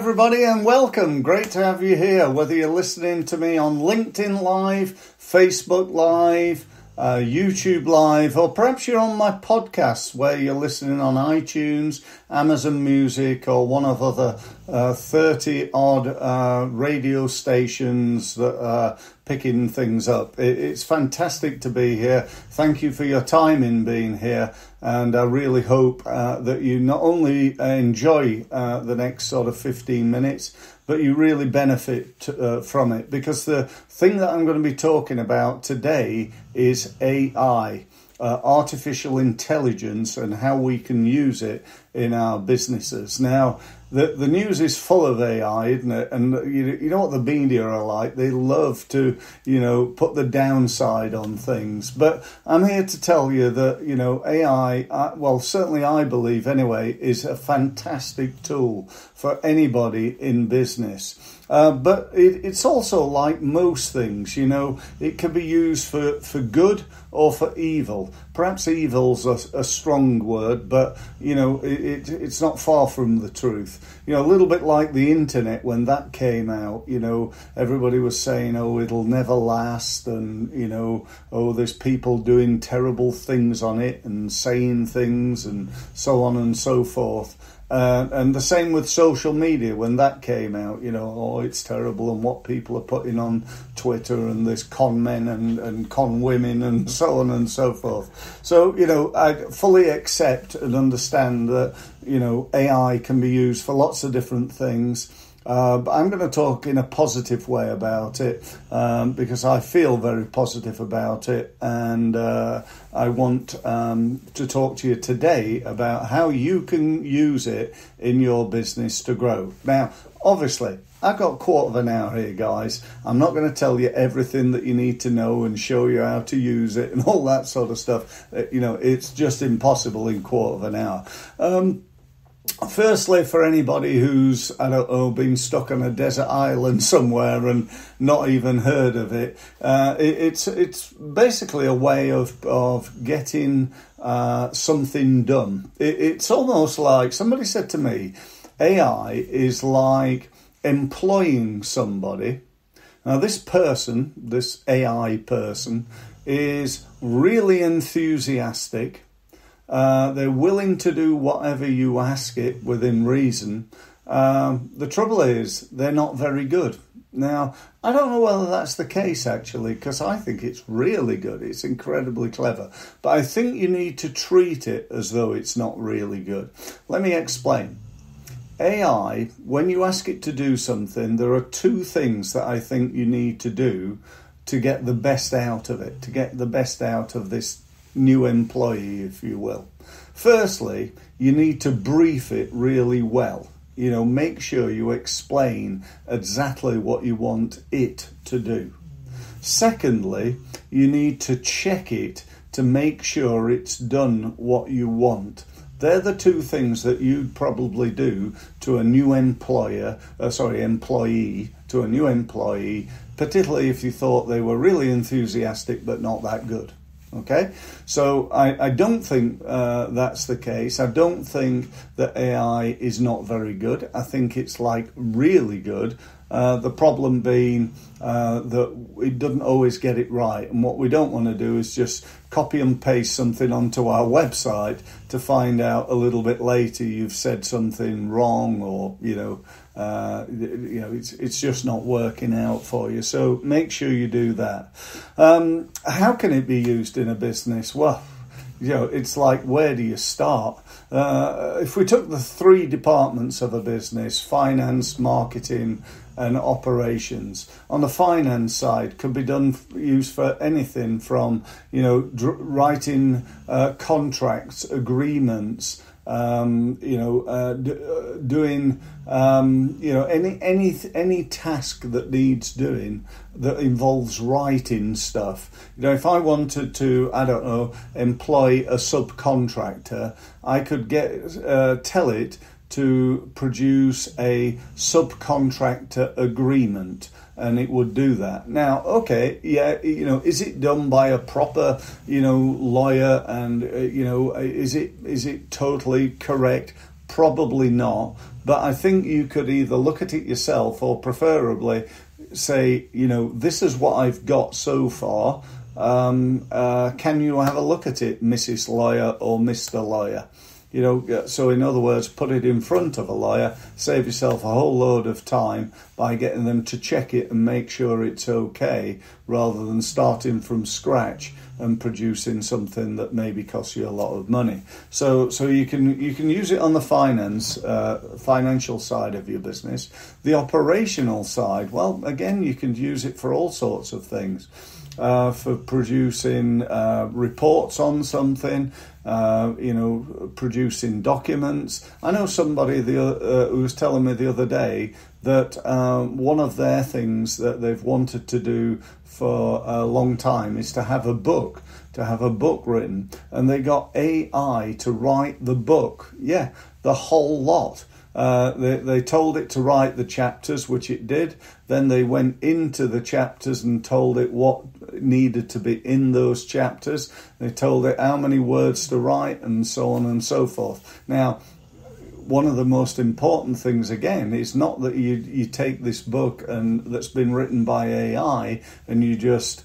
everybody, and welcome. Great to have you here, whether you're listening to me on LinkedIn Live, Facebook Live, YouTube Live, or perhaps you're on my podcasts where you're listening on iTunes, Amazon Music, or one of other 30-odd radio stations that are picking things up. It's fantastic to be here. Thank you for your time in being here, and I really hope that you not only enjoy the next sort of 15 minutes, but you really benefit from it, because the thing that I'm going to be talking about today is AI, artificial intelligence, and how we can use it in our businesses. Now, the news is full of AI, isn't it? And you know what the media are like. They love to, put the downside on things. But I'm here to tell you that, AI, well, certainly I believe anyway, is a fantastic tool for anybody in business. But it's also like most things, it can be used for good or for evil. Perhaps evil's a strong word, but, it's not far from the truth. A little bit like the internet when that came out, everybody was saying, oh, it'll never last, and, oh, there's people doing terrible things on it and saying things and so on and so forth. And the same with social media when that came out, oh, it's terrible, and what people are putting on Twitter, and there's con men and con women and so on and so forth. So, I fully accept and understand that, AI can be used for lots of different things. But I'm going to talk in a positive way about it because I feel very positive about it, and I want to talk to you today about how you can use it in your business to grow. Now, obviously, I've got a quarter of an hour here, guys. I'm not going to tell you everything that you need to know and show you how to use it and all that sort of stuff. It's just impossible in a quarter of an hour. Firstly, for anybody who's, been stuck on a desert island somewhere and not even heard of it, it's basically a way of getting something done. It's almost like, somebody said to me, AI is like employing somebody. Now, this AI person, is really enthusiastic. They're willing to do whatever you ask it within reason. The trouble is they're not very good. Now, I don't know whether that's the case, actually, because I think it's really good. It's incredibly clever. But I think you need to treat it as though it's not really good. Let me explain. AI, when you ask it to do something, there are two things that I think you need to do to get the best out of it, to get the best out of this new employee, if you will. Firstly, you need to brief it really well. Make sure you explain exactly what you want it to do. Secondly, you need to check it to make sure it's done what you want. They're the two things that you'd probably do to a new employee, to a new employee, particularly if you thought they were really enthusiastic but not that good. Okay, so I don't think that's the case. I don't think that AI is not very good. I think it's like really good. The problem being that it doesn't always get it right. And what we don't want to do is just copy and paste something onto our website to find out a little bit later you've said something wrong, or, it's just not working out for you. So make sure you do that. How can it be used in a business? Well, it's like, where do you start? If we took the three departments of a business, finance, marketing, and operations. On the finance side, could be used for anything from, writing contracts, agreements, doing, any task that needs doing that involves writing stuff. If I wanted to, employ a subcontractor, I could tell it to produce a subcontractor agreement, and it would do that. Now, okay, is it done by a proper, lawyer, and, is it totally correct? Probably not. But I think you could either look at it yourself or preferably say, this is what I've got so far. Can you have a look at it, Mrs. Lawyer or Mr. Lawyer? So in other words, put it in front of a lawyer, save yourself a whole load of time by getting them to check it and make sure it's okay, rather than starting from scratch and producing something that maybe costs you a lot of money. So you can use it on the financial side of your business. The operational side, well, again, you can use it for all sorts of things. For producing reports on something, producing documents. I know somebody who was telling me the other day that one of their things that they've wanted to do for a long time is to have a book written, and they got AI to write the book. Yeah, the whole lot. They told it to write the chapters, which it did. Then they went into the chapters and told it what needed to be in those chapters. They told it how many words to write and so on and so forth. Now, one of the most important things, again, is not that you take this book that's been written by AI and you just,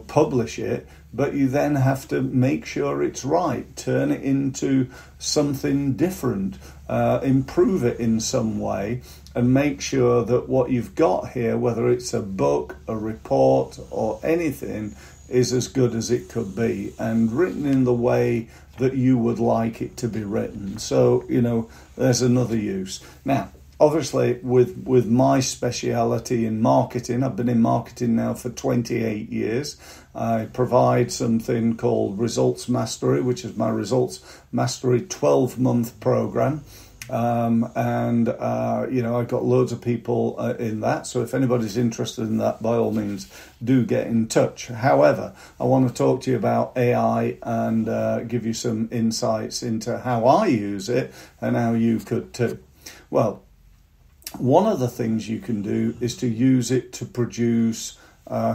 publish it, but you then have to make sure it's right, turn it into something different, improve it in some way, and make sure that what you've got here, whether it's a book, a report, or anything, is as good as it could be and written in the way that you would like it to be written. So, there's another use. Now, obviously, with my speciality in marketing, I've been in marketing now for 28 years. I provide something called Results Mastery, which is my Results Mastery 12-month program. I've got loads of people in that. So if anybody's interested in that, by all means, do get in touch. However, I want to talk to you about AI and give you some insights into how I use it and how you could too. Well, one of the things you can do is to use it to produce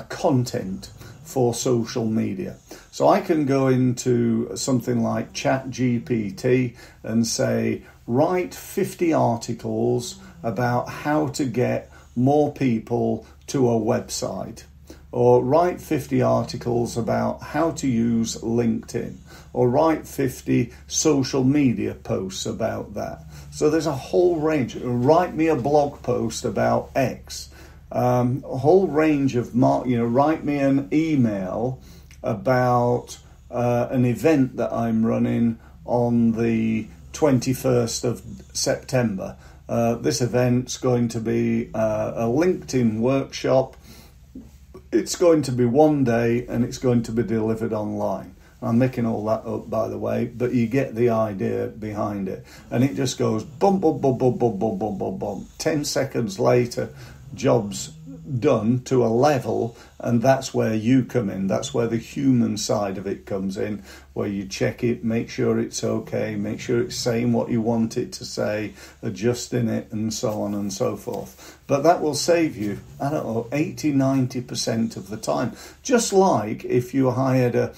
content for social media. So I can go into something like ChatGPT and say, write 50 articles about how to get more people to a website, or write 50 articles about how to use LinkedIn, or write 50 social media posts about that. So there's a whole range. Write me a blog post about X. A whole range of, write me an email about an event that I'm running on the 21st of September. This event's going to be a LinkedIn workshop. It's going to be one day and it's going to be delivered online. I'm making all that up, by the way, but you get the idea behind it. And it just goes bum, bum, bum, bum, bum, bum, bum, bum, bum. 10 seconds later, job's done to a level, and that's where you come in. That's where the human side of it comes in, where you check it, make sure it's okay, make sure it's saying what you want it to say, adjusting it, and so on and so forth. But that will save you, 80-90% of the time. Just like if you hired a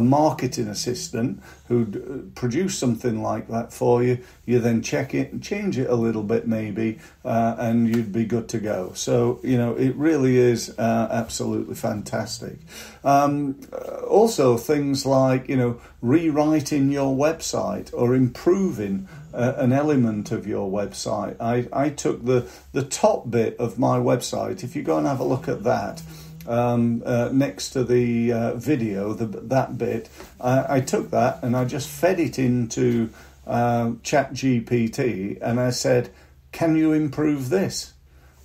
marketing assistant who'd produce something like that for you, you then check it and change it a little bit maybe, and you'd be good to go. So, it really is absolutely fantastic. Also, things like, rewriting your website or improving an element of your website. I took the top bit of my website. If you go and have a look at that, next to the video, that bit, I took that and I just fed it into ChatGPT and I said, can you improve this?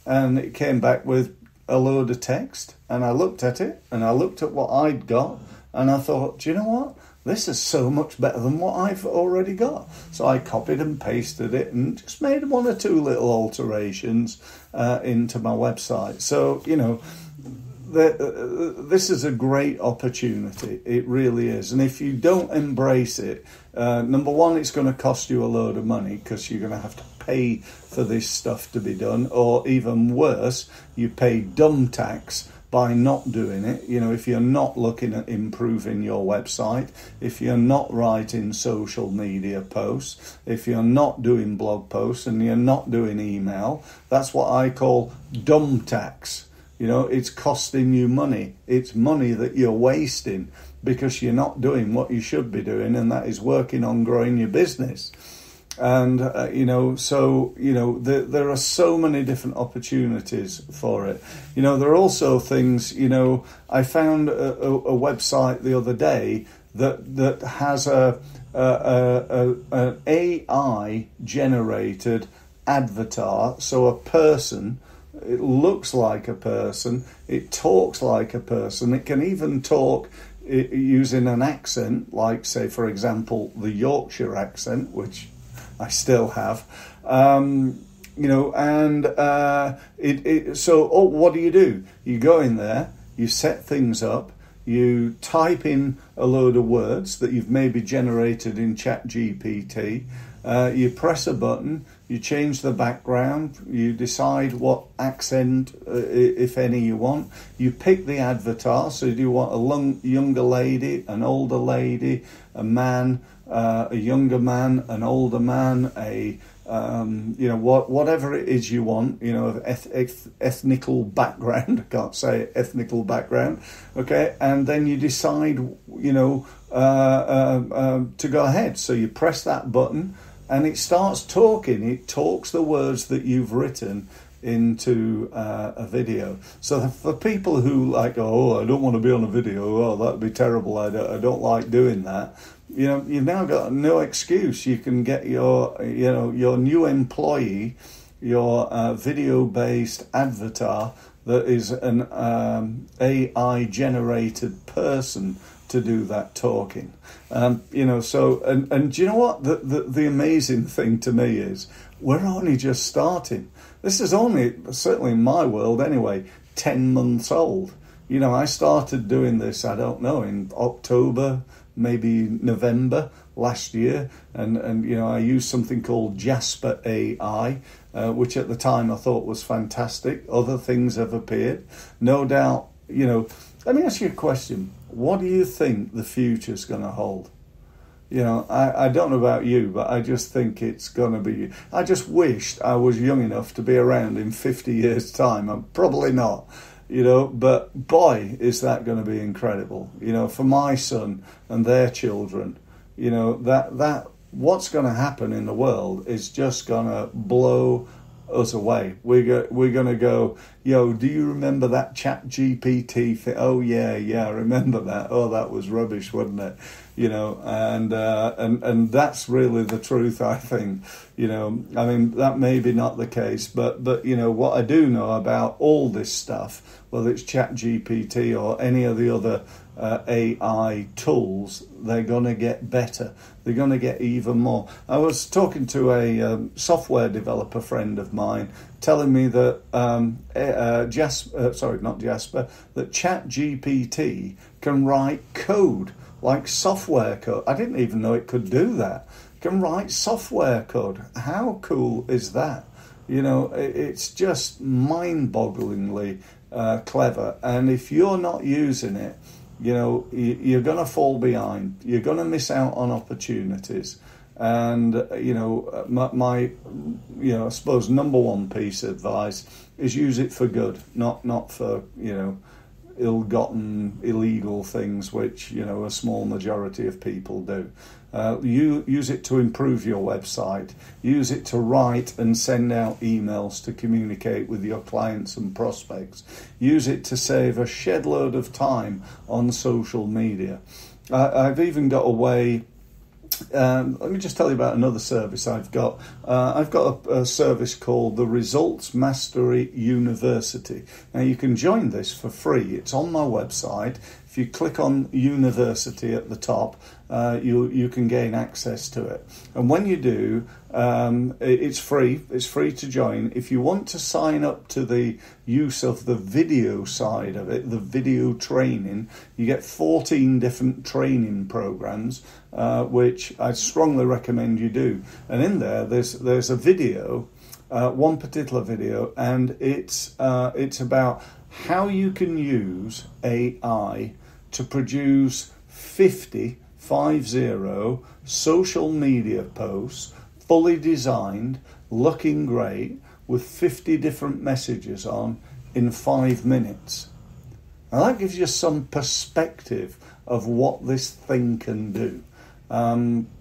And it came back with a load of text, and I looked at it and I looked at what I'd got and I thought, do you know what? This is so much better than what I've already got. So I copied and pasted it and just made one or two little alterations into my website. So, this is a great opportunity. It really is. And if you don't embrace it, number one, it's going to cost you a load of money because you're going to have to pay for this stuff to be done. Or even worse, you pay dumb tax by not doing it. You know, if you're not looking at improving your website, if you're not writing social media posts, if you're not doing blog posts and you're not doing email, that's what I call dumb tax. You know, it's costing you money. It's money that you're wasting because you're not doing what you should be doing, and that is working on growing your business. And, you know, so, you know, there are so many different opportunities for it. You know, there are also things, you know, I found a website the other day that has an AI generated avatar. So a person, it looks like a person, it talks like a person, it can even talk using an accent, like, say, for example, the Yorkshire accent, which I still have, you know, and what do? You go in there, you set things up, you type in a load of words that you've maybe generated in ChatGPT, you press a button, you change the background, you decide what accent, if any, you want. You pick the avatar, so do you want a younger lady, an older lady, a man, a younger man, an older man, you know, whatever it is you want, you know, of ethnical background. I can't say ethnical background, okay? And then you decide, you know, to go ahead. So you press that button, and it starts talking. It talks the words that you've written into a video. So for people who like, oh, I don't want to be on a video, oh, that'd be terrible, I don't like doing that, you know, you've now got no excuse. You can get your, you know, your new employee, your video-based avatar that is an AI generated person to do that talking. You know, so, and do you know what? The amazing thing to me is we're only just starting. This is only, certainly in my world anyway, 10 months old. You know, I started doing this, I don't know, in October, maybe November last year. And you know, I used something called Jasper AI, which at the time I thought was fantastic. Other things have appeared. No doubt, you know, let me ask you a question. What do you think the future's going to hold? You know, I don't know about you, but I just think it's going to be... I just wished I was young enough to be around in 50 years' time. I'm probably not, you know, but boy, is that going to be incredible. You know, for my son and their children, you know, that what's going to happen in the world is just going to blow us away. We're going to go, yo, do you remember that ChatGPT thing? Oh yeah, I remember that. Oh, that was rubbish, wasn't it? You know, and that's really the truth, I think. You know, I mean, that may be not the case, but you know, what I do know about all this stuff, whether it's ChatGPT or any of the other AI tools, they're going to get better. They're going to get even more. I was talking to a software developer friend of mine, telling me that that ChatGPT can write code, like software code. I didn't even know it could do that. It can write software code. How cool is that? You know, it's just mind-bogglingly clever. And if you're not using it, you know, you're going to fall behind. You're going to miss out on opportunities. And, you know, my you know, I suppose number one piece of advice is use it for good, not for, you know, ill-gotten, illegal things, which, you know, a small majority of people do. You use it to improve your website. Use it to write and send out emails to communicate with your clients and prospects. Use it to save a shed load of time on social media. I've even got a way... let me just tell you about another service I've got. I've got a service called the Results Mastery University. Now, you can join this for free. It's on my website. If you click on University at the top, you can gain access to it. And when you do, it's free. It's free to join. If you want to sign up to the use of the video side of it, the video training, you get 14 different training programs, which I strongly recommend you do. And in there, there's a video, one particular video, and it's about how you can use AI to produce 50 social media posts, fully designed, looking great, with 50 different messages on in 5 minutes. Now that gives you some perspective of what this thing can do.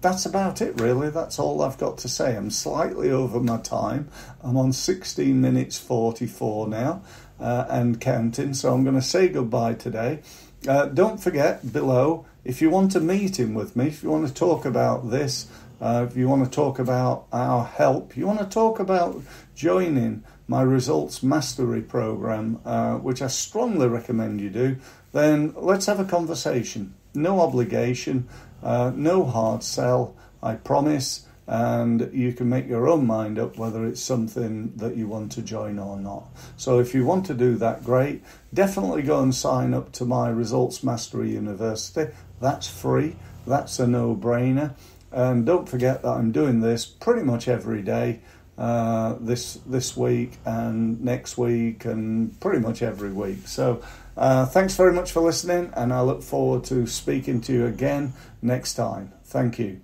That's about it, really. That's all I've got to say. I'm slightly over my time. I'm on 16 minutes 44 now and counting, so I'm going to say goodbye today. Don't forget below, if you want a meeting with me, if you want to talk about this, if you want to talk about our help, you want to talk about joining my Results Mastery program, which I strongly recommend you do, then let's have a conversation. No obligation, no hard sell, I promise, and you can make your own mind up whether it's something that you want to join or not. So if you want to do that, great. Definitely go and sign up to my Results Mastery University. That's free. That's a no-brainer. And don't forget that I'm doing this pretty much every day, this week and next week and pretty much every week. So thanks very much for listening, and I look forward to speaking to you again next time. Thank you.